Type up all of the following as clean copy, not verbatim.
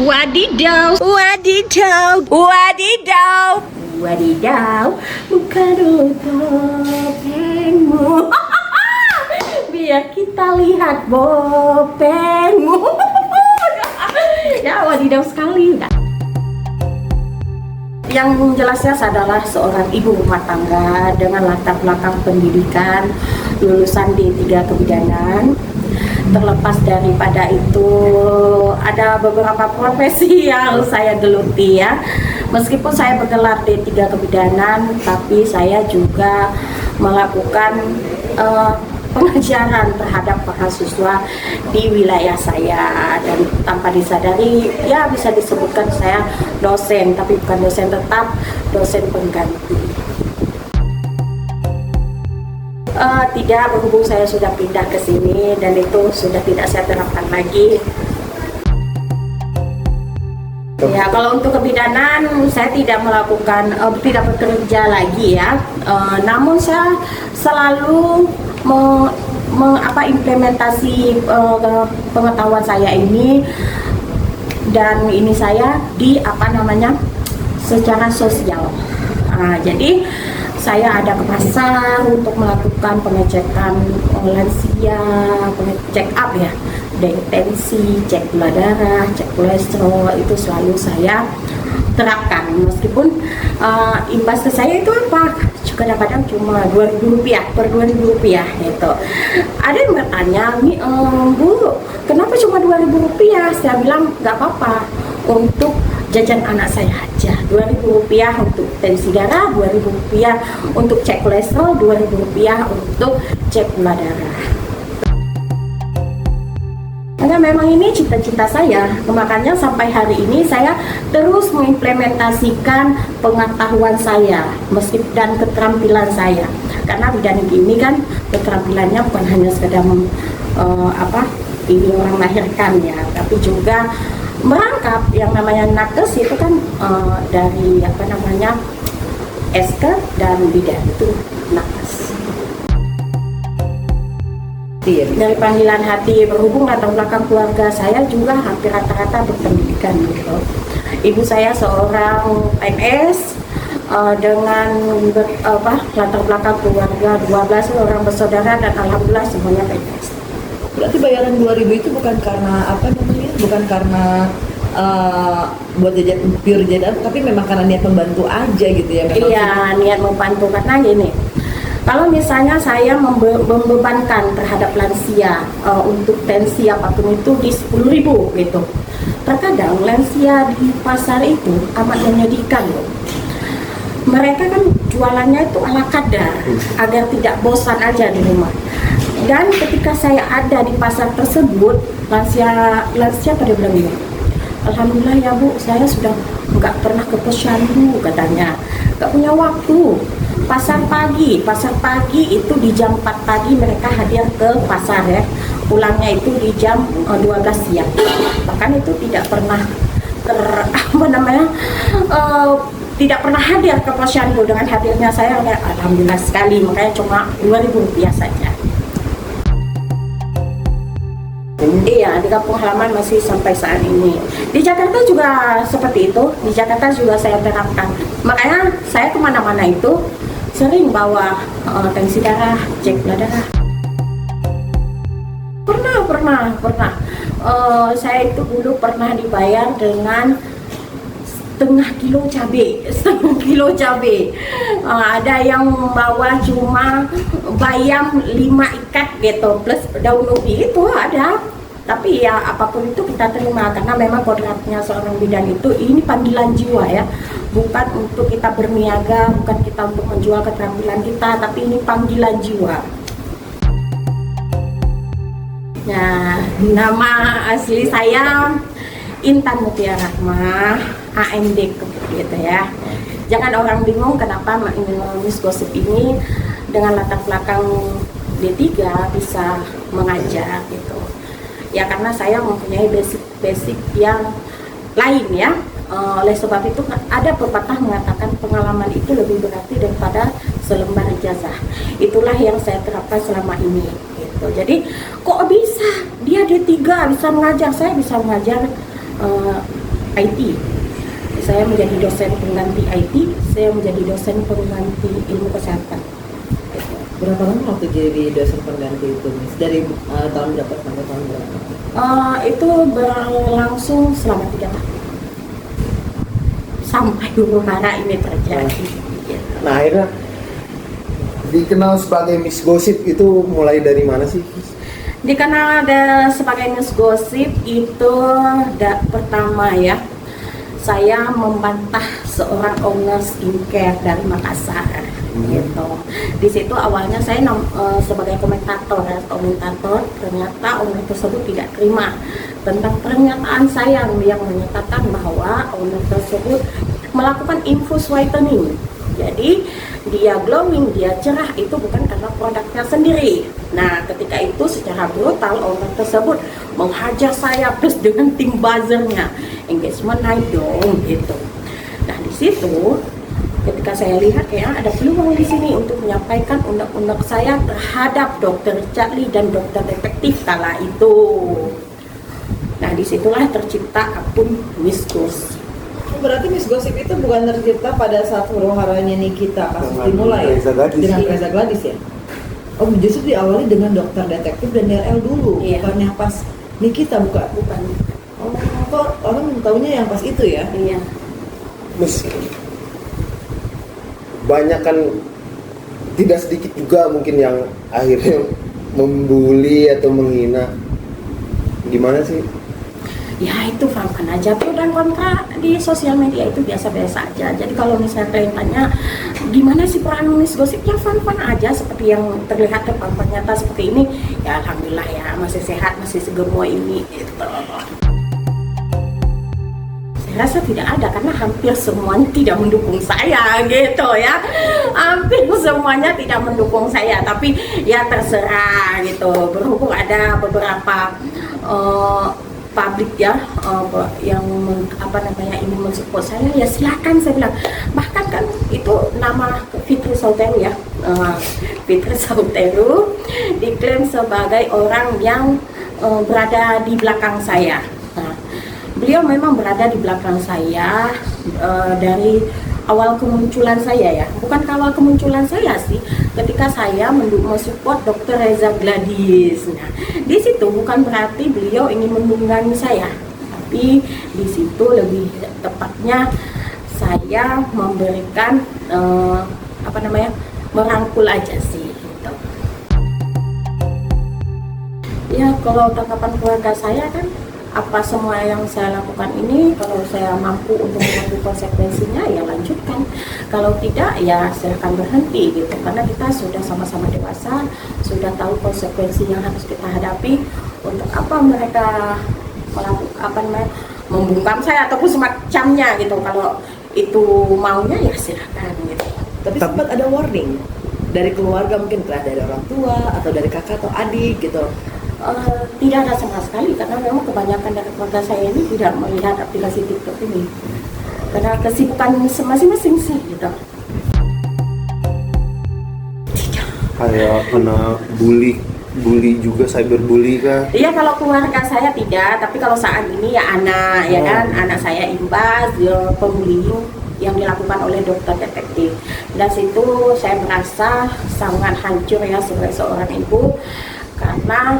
Wadidaw, wadidaw, wadidaw, wadidaw, buka dulu topengmu. Biar kita lihat bopengmu. Ya, wadidaw sekali. Yang jelasnya saya adalah seorang ibu rumah tangga dengan latar belakang pendidikan, lulusan D3 Kebidanan. Terlepas daripada itu, ada beberapa profesi yang saya geluti ya. Meskipun saya bergelar D3 Kebidanan, tapi saya juga melakukan pengajaran terhadap mahasiswa di wilayah saya, dan tanpa disadari ya bisa disebutkan saya dosen, tapi bukan dosen tetap, dosen pengganti. Tidak, berhubung saya sudah pindah ke sini dan itu sudah tidak saya terapkan lagi. Ya, kalau untuk kebidanan saya tidak melakukan, tidak bekerja lagi ya. Namun saya selalu implementasi pengetahuan saya ini, dan ini saya di secara sosial. Jadi saya ada ke pasar untuk melakukan pengecekan lansia, check up ya, dari tensi, cek gula darah, cek kolesterol, itu selalu saya terapkan. Meskipun imbas ke saya itu apa? Kadang-kadang cuma Rp2.000 per Rp2.000 gitu. Ada yang bertanya, Bu, kenapa cuma Rp2.000? Saya bilang nggak apa-apa, untuk jajan anak saya aja. Rp2.000 untuk tensi darah, Rp2.000 untuk cek kolesterol, Rp2.000 untuk cek gula darah. Karena memang ini cita-cita saya, makanya sampai hari ini saya terus mengimplementasikan pengetahuan saya dan keterampilan saya. Karena bidan ini kan keterampilannya bukan hanya sekedar ini orang melahirkan ya, tapi juga merangkap yang namanya nakes itu kan dari esker dan bidan itu nakes. Dari panggilan hati, berhubung latar belakang keluarga saya juga hampir rata-rata berpendidikan gitu. Ibu saya seorang PNS dengan latar belakang keluarga 12 orang bersaudara, dan alhamdulillah semuanya PNS. Berarti bayaran 2.000 itu bukan karena bukan karena buat jajan pure jajan, tapi memang karena niat membantu aja gitu ya? Iya, niat membantu. Karena gini, kalau misalnya saya membebankan terhadap lansia untuk tensi apapun itu di 10.000 gitu, terkadang lansia di pasar itu amat menyedihkan loh. Mereka kan jualannya itu ala kadar agar tidak bosan aja di rumah. Dan ketika saya ada di pasar tersebut, lansia pada bilang gini, alhamdulillah ya Bu, saya sudah nggak pernah ke posyandu, katanya nggak punya waktu. Pasar pagi itu di jam 4 pagi mereka hadir ke pasar ya, pulangnya itu di jam 12 siang. Bahkan itu tidak pernah tidak pernah hadir ke posyandu. Dengan hadirnya saya, alhamdulillah sekali, makanya cuma Rp2.000 saja. Iya, di kampung halaman masih sampai saat ini. Di Jakarta juga seperti itu. Di Jakarta juga saya terapkan. Makanya saya kemana-mana itu sering bawa tensi darah, cek gula darah. Pernah. Saya itu dulu pernah dibayar dengan setengah kilo cabai. Ada yang bawa cuma bayam 5 ikat gitu plus daun ubi, itu ada. Tapi ya apapun itu kita terima, karena memang kodratnya seorang bidan itu ini panggilan jiwa ya, bukan untuk kita berniaga, bukan kita untuk menjual keterampilan kita, tapi ini panggilan jiwa. Nah, nama asli saya Intan Mutia Rahmah, AMD gitu ya. Jangan orang bingung kenapa Miss Gosip ini dengan latar belakang D3 bisa mengajar gitu. Ya karena saya mempunyai basic yang lain ya. Oleh sebab itu ada pepatah mengatakan pengalaman itu lebih berarti daripada selembar ijazah. Itulah yang saya terapkan selama ini gitu. Jadi kok bisa dia D3 bisa mengajar, saya bisa mengajar IT. Saya menjadi dosen pengganti IT, saya menjadi dosen pengganti ilmu kesehatan. Berapa lama waktu jadi dosen pengganti itu, Miss? Dari tahun berapa sampai tahun berapa? Itu berlangsung selama 3 tahun. Sampai huru hara ini terjadi. Nah, akhirnya dikenal sebagai Miss Gosip itu mulai dari mana sih? Dikenal sebagai Miss Gosip itu pertama ya, saya membantah seorang owner skincare dari Makassar. Gitu. Di situ awalnya saya sebagai komentator, ternyata owner tersebut tidak terima tentang pernyataan saya yang menyatakan bahwa owner tersebut melakukan infus whitening. Jadi dia glowing, dia cerah itu bukan karena produknya sendiri. Nah, ketika itu secara brutal owner tersebut menghajar saya plus dengan tim buzzernya, engagement naik dong gitu. Nah, di situ ketika saya lihat ada peluang di sini untuk menyampaikan unek-unek saya terhadap Dokter Charlie dan Dokter Detektif kala itu. Nah, disitulah tercipta akun Miss Gosip. Berarti Miss Gosip itu bukan tercipta pada saat huru haranya Nikita kasus dimulai dengan Reza Gladys ya? Oh, justru diawali dengan Dokter Detektif dan DRL dulu, bukannya pas Nikita bukan? Oh, kok orang tahunya yang pas itu ya? Iya. Miss, banyak kan, tidak sedikit juga mungkin yang akhirnya membuli atau menghina. Gimana sih? Ya itu fan-fan aja, pro dan kontra di sosial media itu biasa-biasa aja. Jadi kalau misalnya kalian tanya gimana sih peran Miss Gosip, ya fan-fan aja seperti yang terlihat depan nyata seperti ini. Ya alhamdulillah ya, masih sehat, masih segemuk ini gitu. Saya rasa tidak ada karena hampir semuanya tidak mendukung saya gitu ya. Hampir semuanya tidak mendukung saya, tapi ya terserah gitu. Berhubung ada beberapa publik ya yang ini mensupport saya, ya silakan saya bilang. Bahkan kan itu nama Fitri Sauteru ya, Fitri Sauteru diklaim sebagai orang yang berada di belakang saya. Nah, beliau memang berada di belakang saya dari awal kemunculan saya ya, bukan awal kemunculan saya sih, ketika saya mensupport Dr. Reza Gladys. Nah, di situ bukan berarti beliau ingin menunggangi saya, tapi di situ lebih tepatnya saya memberikan merangkul aja sih. Gitu. Ya kalau tanggapan keluarga saya kan, apa semua yang saya lakukan ini kalau saya mampu untuk mengambil konsekuensinya ya lanjutkan, kalau tidak ya silahkan berhenti gitu, karena kita sudah sama-sama dewasa, sudah tahu konsekuensi yang harus kita hadapi. Untuk apa mereka melakukan membungkam saya ataupun semacamnya gitu, kalau itu maunya ya silahkan gitu. Tapi sempat ada warning dari keluarga, mungkin entah dari orang tua atau dari kakak atau adik gitu. Tidak ada sama sekali, karena memang kebanyakan dari keluarga saya ini tidak melihat aplikasi TikTok ini karena kesibukan masing-masing sih gitu. Kayak kena bully juga, cyberbully kah? Iya, kalau keluarga saya tidak, tapi kalau saat ini ya anak ya kan, anak saya imbas pembullying yang dilakukan oleh Dokter Detektif. Dan situ saya merasa sangat hancur ya sebagai seorang ibu, karena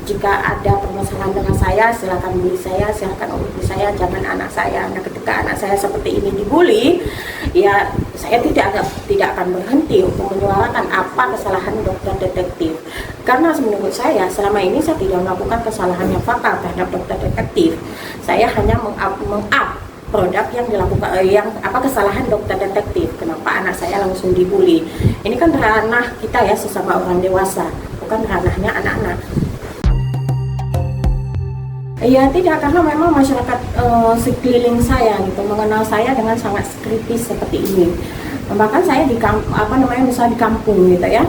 jika ada permasalahan dengan saya, silakan bully saya, silakan bully saya, jangan anak saya. Nah, ketika anak saya seperti ini dibully, ya saya tidak akan berhenti untuk menyuarakan apa kesalahan Dokter Detektif. Karena menurut saya selama ini saya tidak melakukan kesalahan yang fatal terhadap Dokter Detektif. Saya hanya meng-up produk yang dilakukan kesalahan Dokter Detektif. Kenapa anak saya langsung dibully? Ini kan ranah kita ya, sesama orang dewasa, bukan ranahnya anak-anak. Iya tidak, karena memang masyarakat sekeliling saya gitu mengenal saya dengan sangat kritis seperti ini. Bahkan saya misalnya di kampung gitu ya,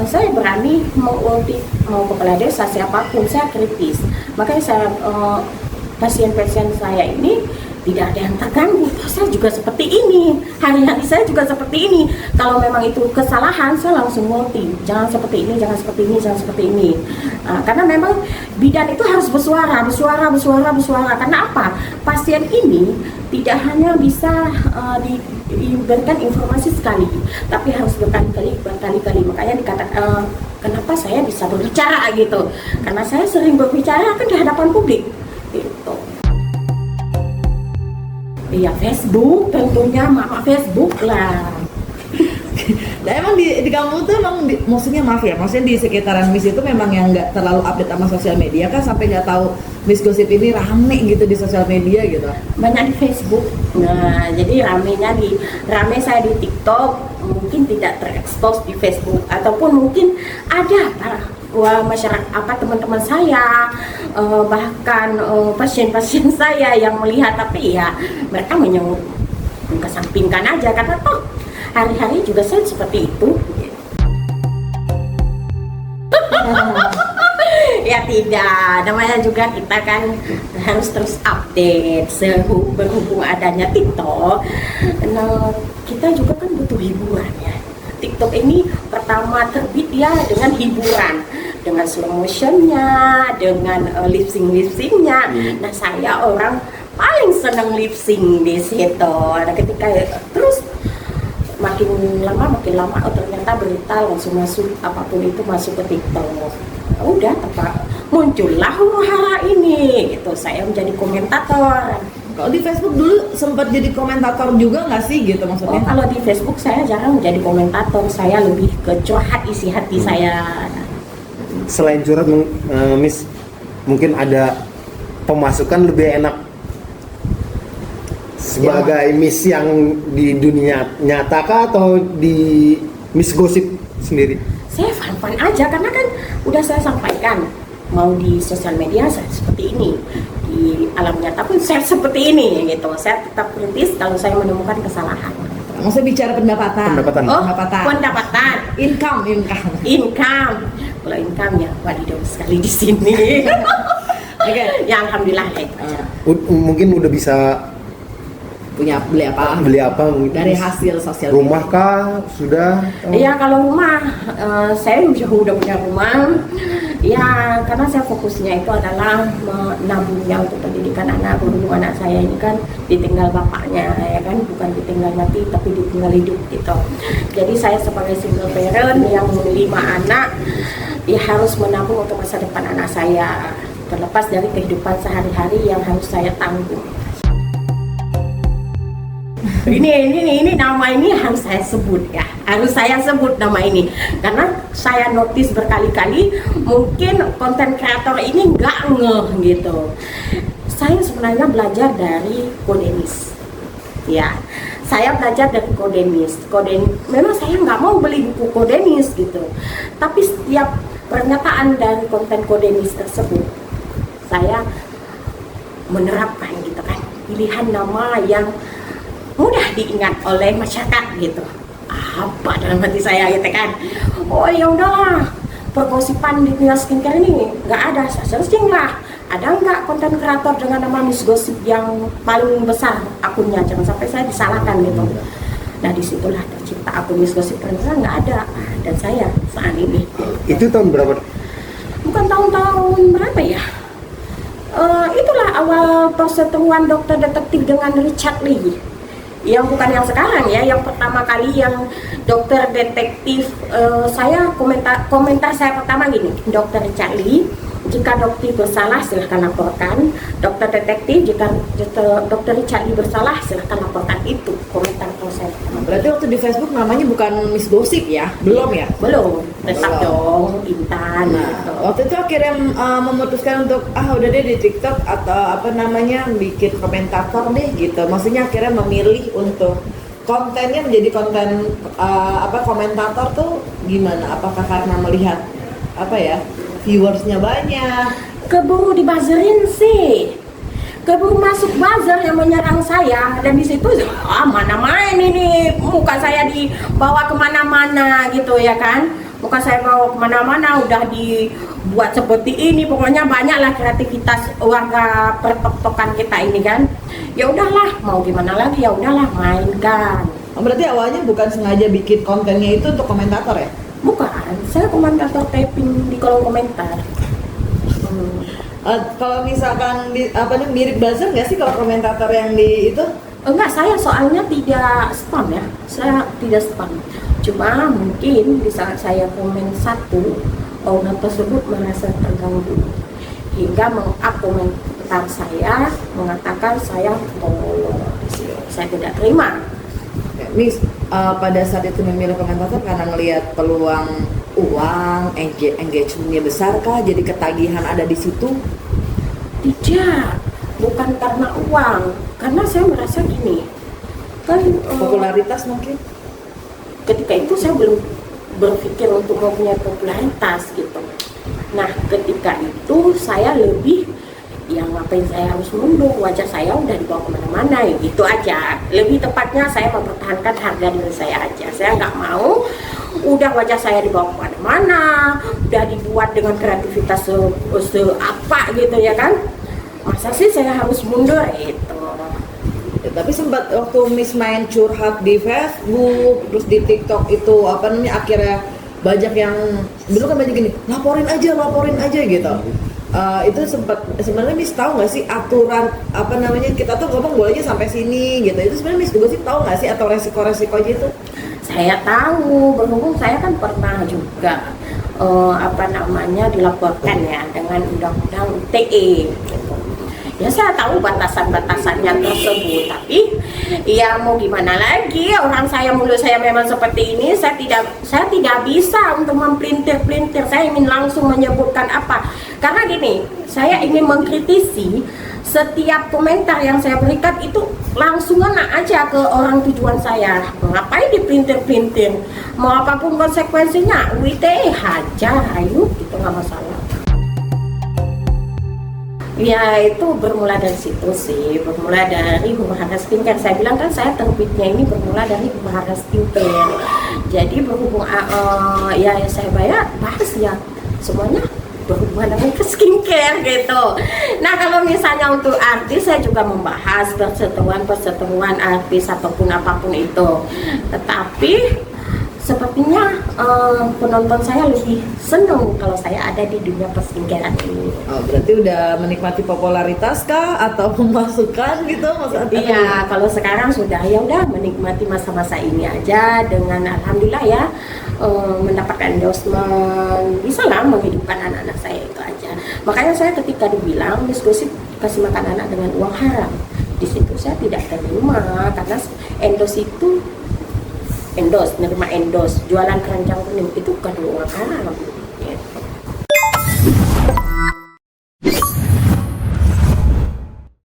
saya berani mengulti mau kepala desa siapapun, saya kritis. Makanya saya pasien-pasien saya ini tidak ada yang terganggu. Saya juga seperti ini, hari-hari saya juga seperti ini. Kalau memang itu kesalahan, saya langsung multi, jangan seperti ini, jangan seperti ini, jangan seperti ini. Karena memang bidan itu harus bersuara. Karena apa? Pasien ini tidak hanya bisa diberikan informasi sekali, tapi harus berkali-kali. Makanya dikatakan kenapa saya bisa berbicara gitu, karena saya sering berbicara kan di hadapan publik gitu. Iya, Facebook tentunya, mama Facebook lah. Nah emang di kamu tuh emang maksudnya maaf ya, maksudnya di sekitaran Miss itu memang yang nggak terlalu update sama sosial media kan, sampai nggak tahu Miss Gosip ini rame gitu di sosial media gitu? Banyak di Facebook. Nah, jadi rame saya di TikTok, mungkin tidak terekspos di Facebook, ataupun mungkin ada masyarakat teman-teman saya, bahkan pasien-pasien saya yang melihat, tapi ya mereka mengesampingkan aja karena hari-hari juga saya seperti itu. Ya tidak, namanya juga kita kan harus terus update berhubung adanya TikTok. Nah, kita juga kan butuh hiburan ya. TikTok ini pertama terbit ya dengan hiburan, dengan slow motionnya, dengan lip syncnya. Nah, saya orang paling seneng lip sync di situ. Nah, ketika terus makin lama ternyata berita langsung masuk, apapun itu masuk ke TikTok. Udah muncullah huru-hara ini gitu, saya menjadi komentator. Kalau di Facebook dulu sempat jadi komentator juga nggak sih gitu maksudnya? Kalau di Facebook saya jarang menjadi komentator, saya lebih ke curhat isi hati saya. Selain curhat, Miss, mungkin ada pemasukan lebih enak sebagai Miss yang di dunia nyata kah atau di Miss Gosip sendiri? Saya fun-fun aja karena kan udah saya sampaikan, mau di sosial media saya seperti ini, di alam nyata pun saya seperti ini gitu. Saya tetap kritis kalau saya menemukan kesalahan. Maksudnya bicara pendapatan. Pendapatan. Income. Kalau income ya wadidaw sekali di sini. Oke. Ya alhamdulillah itu aja. Mungkin udah bisa beli apa dari hasil sosial rumah media. Kah sudah? Iya, kalau rumah saya udah punya rumah ya, karena saya fokusnya itu adalah menabungnya untuk pendidikan anak. Berhubung anak saya ini kan ditinggal bapaknya ya kan, bukan ditinggal mati tapi ditinggal hidup gitu. Jadi saya sebagai single parent yang memiliki 5 anak ya harus menabung untuk masa depan anak saya, terlepas dari kehidupan sehari-hari yang harus saya tanggung. Ini nama ini harus saya sebut ya, harus saya sebut nama ini karena saya notice berkali-kali mungkin konten kreator ini nggak ngeh gitu. Saya sebenarnya belajar dari Kodenis ya, saya belajar dari Kodenis. Memang saya nggak mau beli buku Kodenis gitu, tapi setiap pernyataan dari konten Kodenis tersebut saya menerapkan gitu kan, pilihan nama yang mudah diingat oleh masyarakat gitu. Apa dalam hati saya gitu kan, oh ya udahlah, pergosipan di dunia skincare ini nggak ada, saya searching lah, ada nggak konten kreator dengan nama Miss Gosip yang paling besar akunnya, jangan sampai saya disalahkan gitu. Nah disitulah tercipta akun Miss Gosip, ternyata nggak ada, dan saya saat ini. Itu tahun berapa? Bukan tahun berapa ya? Itulah awal perseteruan dokter detektif dengan Richard Lee. Yang bukan yang sekarang ya, yang pertama kali yang dokter detektif, saya komentar saya pertama gini, dokter Richard Lee, jika dokter bersalah silahkan laporkan, dokter detektif jika dokter Richard Lee bersalah silahkan laporkan. Itu komentar saya pertama. Berarti waktu di Facebook namanya bukan Miss Gosip ya? Belum ya? Belum, tetap dong Intan. Nah, gitu. waktu itu akhirnya memutuskan untuk udah deh di TikTok atau bikin komentator deh gitu. Maksudnya akhirnya memilih untuk kontennya menjadi konten komentator tuh gimana? Apakah karena melihat viewersnya banyak? Keburu dibuzzerin sih, keburu masuk buzzer yang menyerang saya, dan di situ mana main ini muka saya dibawa kemana-mana gitu ya kan. Bukan saya mau kemana-mana udah dibuat seperti ini, pokoknya banyaklah kreativitas warga pertok-tokan kita ini kan. Ya udahlah, mau gimana lagi, ya udahlah mainkan. Oh, berarti awalnya bukan sengaja bikin kontennya itu untuk komentator ya? Bukan, saya komentator typing di kolom komentar. Kalau misalkan mirip buzzer nggak sih kalau komentator yang di itu? Enggak, saya soalnya tidak spam ya. Saya tidak spam. Cuma mungkin di saat saya komen satu, orang tersebut merasa terganggu hingga mengup komentar saya mengatakan saya tolol. Saya tidak terima. Ya, Miss, pada saat itu memilih komentator karena ngelihat peluang uang, engagementnya besar kah? Jadi ketagihan ada di situ? Tidak, bukan karena uang. Karena saya merasa gini, kan Popularitas mungkin? ketika itu saya belum berpikir untuk mempunyai popularitas gitu. Nah, ketika itu saya lebih, ya ngapain saya harus mundur, wajah saya udah dibawa kemana-mana ya gitu aja. Lebih tepatnya saya mempertahankan harga diri saya aja. Saya nggak mau udah wajah saya dibawa kemana-mana, udah dibuat dengan kreativitas apa gitu ya kan. Masa sih saya harus mundur itu. Ya, tapi sempat waktu Miss main curhat di Facebook, terus di TikTok itu akhirnya banyak yang dulu kan banyak gini, laporin aja gitu. Itu sempat sebenarnya Miss tahu nggak sih aturan kita tuh ngomong bolehnya sampai sini gitu. Itu sebenarnya Miss juga sih tahu nggak sih atau resiko-resikonya itu? Saya tahu, berhubung saya kan pernah juga dilaporkan ya dengan undang-undang ITE gitu. Ya saya tahu batasan-batasannya tersebut, tapi ya mau gimana lagi, mulut saya memang seperti ini, saya tidak bisa untuk mempelintir-pelintir. Saya ingin langsung menyebutkan apa, karena gini, saya ingin mengkritisi setiap komentar yang saya berikan itu langsung ngena aja ke orang tujuan saya. Ngapain dipelintir-pelintir, mau apapun konsekuensinya, WITE hajar, ayo gitu, nggak masalah. Ya itu bermula dari situ sih, bermula dari Huru Hara Skincare. Saya bilang kan saya terbitnya ini bermula dari Huru Hara Skincare. Jadi berhubung ya saya bahas ya semuanya berhubungan dengan ke skincare gitu. Nah kalau misalnya untuk artis saya juga membahas perseteruan artis ataupun apapun itu. Tetapi sepertinya penonton saya lebih senang kalau saya ada di dunia perskincarean ini. Oh, berarti udah menikmati popularitas kah atau pemasukan gitu maksudnya? Iya, kalau sekarang sudah ya udah menikmati masa-masa ini aja dengan alhamdulillah ya mendapatkan endorsement, bisa lah menghidupkan anak-anak saya itu aja. Makanya saya ketika dibilang Miss Gosip kasih makan anak dengan uang haram, di situ saya tidak terima karena nerima endorse, jualan keranjang kuning itu bukan uang haram. Gitu.